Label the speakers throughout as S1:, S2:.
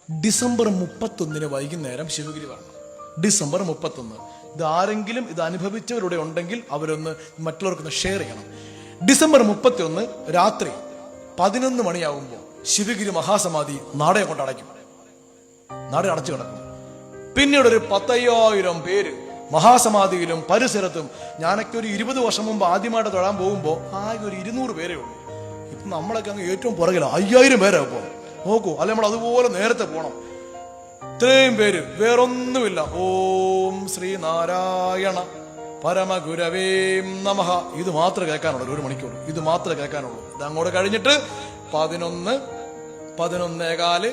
S1: December 31 വൈകുന്നേരം ശിവഗിരി വരണം. December 31. ഇതാരെങ്കിലും ഇത് അനുഭവിച്ചവരുടെ ഉണ്ടെങ്കിൽ അവരൊന്ന് മറ്റുള്ളവർക്കൊന്ന് ഷെയർ ചെയ്യണം. ഡിസംബർ 31 രാത്രി 11 മണിയാകുമ്പോൾ ശിവഗിരി മഹാസമാധി നാടയെ കൊണ്ട് അടയ്ക്കും. നട അടച്ചു കിടക്കും. പിന്നീട് ഒരു 10,000 പേര് മഹാസമാധിയിലും പരിസരത്തും. ഞാനൊക്കെ ഒരു 20 വർഷം മുമ്പ് ആദ്യമായിട്ട് തൊഴാൻ പോകുമ്പോൾ ആകെ ഒരു 200 പേരേ ഉള്ളൂ. ഇപ്പം നമ്മളൊക്കെ അങ്ങ് ഏറ്റവും പുറകിലാണ്. 5000 പേരാ ഇപ്പോൾ. നോക്കൂ, അല്ലെ നമ്മൾ അതുപോലെ നേരത്തെ പോണം. ഇത്രയും പേര്, വേറൊന്നുമില്ല. ഓം ശ്രീനാരായണ പരമഗുരവേ നമഃ. ഇത് മാത്രമേ കേൾക്കാനുള്ളൂ. 1 മണിക്കൂർ ഇത് മാത്രമേ കേൾക്കാനുള്ളൂ. ഇത് അങ്ങോട്ട് കഴിഞ്ഞിട്ട് 11, 11:15,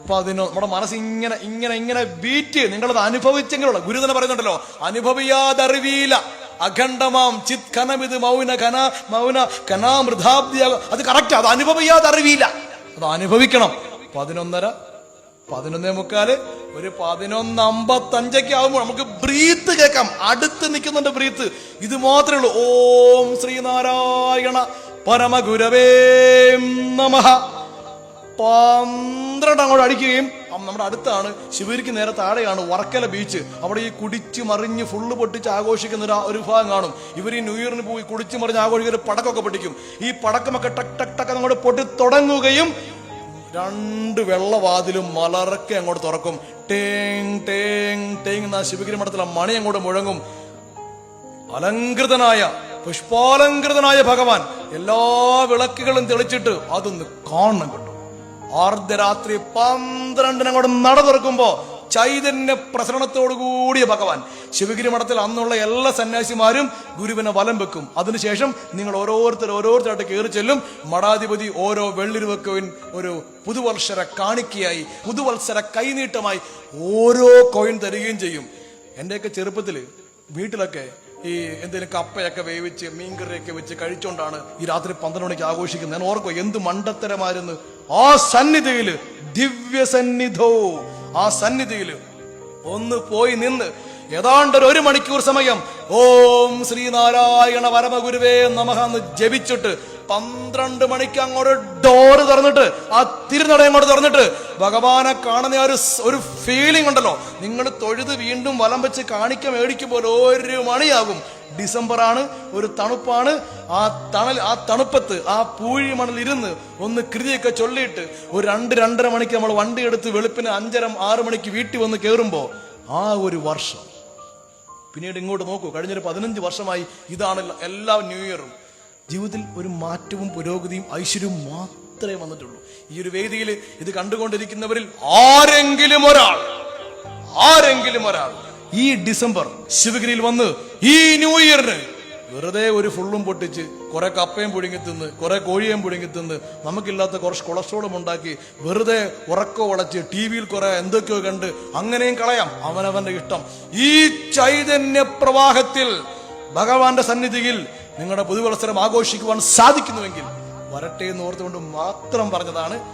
S1: 11. നമ്മുടെ മനസ്സ് ഇങ്ങനെ ഇങ്ങനെ ഇങ്ങനെ ബീറ്റ്. നിങ്ങളത് അനുഭവിച്ചെങ്കിലുള്ള ഗുരു തന്നെ പറയുന്നുണ്ടല്ലോ, അനുഭവിയാതറിവീല അഖണ്ഡമാം ചിത് ഖനമിത് മൗന ഖന മൗന ഖനാമൃതാബ്ദി. അത് കറക്റ്റ്. അത് അനുഭവിയാതറിവീല, അത് അനുഭവിക്കണം. 11:30, 11:45, ഒരു 11:55 ആവുമ്പോൾ നമുക്ക് ബ്രീത്ത് കേൾക്കാം. അടുത്ത് നിൽക്കുന്നുണ്ട് ബ്രീത്ത്. ഇത് മാത്രമേ ഉള്ളൂ. ഓം ശ്രീനാരായണ പരമഗുരവേ നമഃ. 12 അങ്ങോട്ട് അടിക്കുകയും നമ്മുടെ അടുത്താണ്. ശിവഗിരിക്ക് നേരെ താഴെയാണ് വർക്കല ബീച്ച്. അവിടെ ഈ കുടിച്ചു മറിഞ്ഞ് ഫുള്ള് പൊട്ടിച്ച് ആഘോഷിക്കുന്ന ഒരു വിഭാഗം കാണും. ഇവർ ഈ ന്യൂ ഇയറിന് പോയി കുടിച്ചു മറിഞ്ഞ് ആഘോഷിക്കുന്ന പടക്കമൊക്കെ പൊട്ടിക്കും. ഈ പടക്കമൊക്കെ ടക്ക് ടക്ക് ടക്ക് അങ്ങോട്ട് പൊട്ടി തുടങ്ങുകയും 2 വെള്ളവാതിലും മലർക്കെ അങ്ങോട്ട് തുറക്കും. ടേങ് ടേങ് ടേങ് എന്ന ശിവഗിരി മഠത്തിലെ മണി അങ്ങോട്ട് മുഴങ്ങും. അലങ്കൃതനായ പുഷ്പാലങ്കൃതനായ ഭഗവാൻ എല്ലാ വിളക്കുകളും തെളിച്ചിട്ട് അതൊന്ന് കാണണം കേട്ടോ. അർദ്ധരാത്രി 12 അങ്ങോട്ട് നട തുറക്കുമ്പോ ചൈതന്യ പ്രസരണത്തോടു കൂടിയ ഭഗവാൻ. ശിവഗിരി മഠത്തിൽ എല്ലാ സന്യാസിമാരും ഗുരുവിനെ വലം വെക്കും. അതിനുശേഷം നിങ്ങൾ ഓരോരുത്തരായിട്ട് കയറി ചെല്ലും. മഠാധിപതി ഓരോ വെള്ളിരുവക്കവിൻ ഒരു പുതുവത്സര കാണിക്കയായി, പുതുവത്സര കൈനീട്ടമായി ഓരോ കോയിൻ തരികയും ചെയ്യും. എന്റെയൊക്കെ ചെറുപ്പത്തില് വീട്ടിലൊക്കെ ഈ എന്തെങ്കിലും കപ്പയൊക്കെ വേവിച്ച് മീൻകറിയൊക്കെ വെച്ച് കഴിച്ചോണ്ടാണ് ഈ രാത്രി 12 മണിക്ക് ആഘോഷിക്കുന്നത്. ഞാൻ ഓർക്കോ, എന്ത് മണ്ടത്തരമായിരുന്നു. ആ സന്നിധിയില്, ദിവ്യ സന്നിധോ, ആ സന്നിധിയില് ഒന്ന് പോയി നിന്ന് ഏതാണ്ട് 1 മണിക്കൂർ സമയം ഓം ശ്രീനാരായണ പരമഗുരുവേ നമഃ എന്ന് ജപിച്ചിട്ട് 12 മണിക്ക് അങ്ങോട്ട് ഡോറ് തുറന്നിട്ട്, ആ തിരുനട അങ്ങോട്ട് തുറന്നിട്ട് ഭഗവാനെ കാണുന്ന ഒരു ഫീലിംഗ് ഉണ്ടല്ലോ. നിങ്ങൾ തൊഴുത് വീണ്ടും വലം വെച്ച് കാണിക്ക മേടിക്കുമ്പോൾ 1 മണിയാകും. ഡിസംബർ ആണ്, ഒരു തണുപ്പാണ്. ആ തണുപ്പത്ത് ആ പൂഴി മണൽ ഇരുന്ന് ഒന്ന് കൃതിയൊക്കെ ചൊല്ലിയിട്ട് ഒരു 2-2:30 മണിക്ക് നമ്മൾ വണ്ടി എടുത്ത് വെളുപ്പിന് 5:30-6 മണിക്ക് വീട്ടിൽ വന്ന് കയറുമ്പോ ആ ഒരു വർഷം. പിന്നീട് ഇങ്ങോട്ട് നോക്കൂ, കഴിഞ്ഞൊരു 15 വർഷമായി ഇതാണ് എല്ലാ ന്യൂ ഇയറും. ജീവിതത്തിൽ ഒരു മാറ്റവും പുരോഗതിയും ഐശ്വര്യവും മാത്രമേ വന്നിട്ടുള്ളൂ. ഈ ഒരു വേദിയിൽ ഇത് കണ്ടുകൊണ്ടിരിക്കുന്നവരിൽ ആരെങ്കിലും ഒരാൾ ഈ ഡിസംബർ ശിവഗിരിയിൽ വന്ന് ഈ ന്യൂ ഇയറിന് വെറുതെ ഒരു ഫുള്ളും പൊട്ടിച്ച് കുറെ കപ്പയും പുഴുങ്ങി തിന്ന്, കുറെ കോഴിയും പുഴുങ്ങി തിന്ന്, നമുക്കില്ലാത്ത കുറച്ച് കൊളസ്ട്രോളും ഉണ്ടാക്കി വെറുതെ ഉറക്കോ വളച്ച് TV-യിൽ കുറെ എന്തൊക്കെയോ കണ്ട് അങ്ങനെയും കളയാം. അവനവന്റെ ഇഷ്ടം. ഈ ചൈതന്യ പ്രവാഹത്തിൽ ഭഗവാന്റെ സന്നിധിയിൽ നിങ്ങളുടെ പുതുവത്സരം ആഘോഷിക്കുവാൻ സാധിക്കുന്നുവെങ്കിൽ വരട്ടെ എന്ന് ഓർത്തുകൊണ്ട് മാത്രം പറഞ്ഞതാണ്.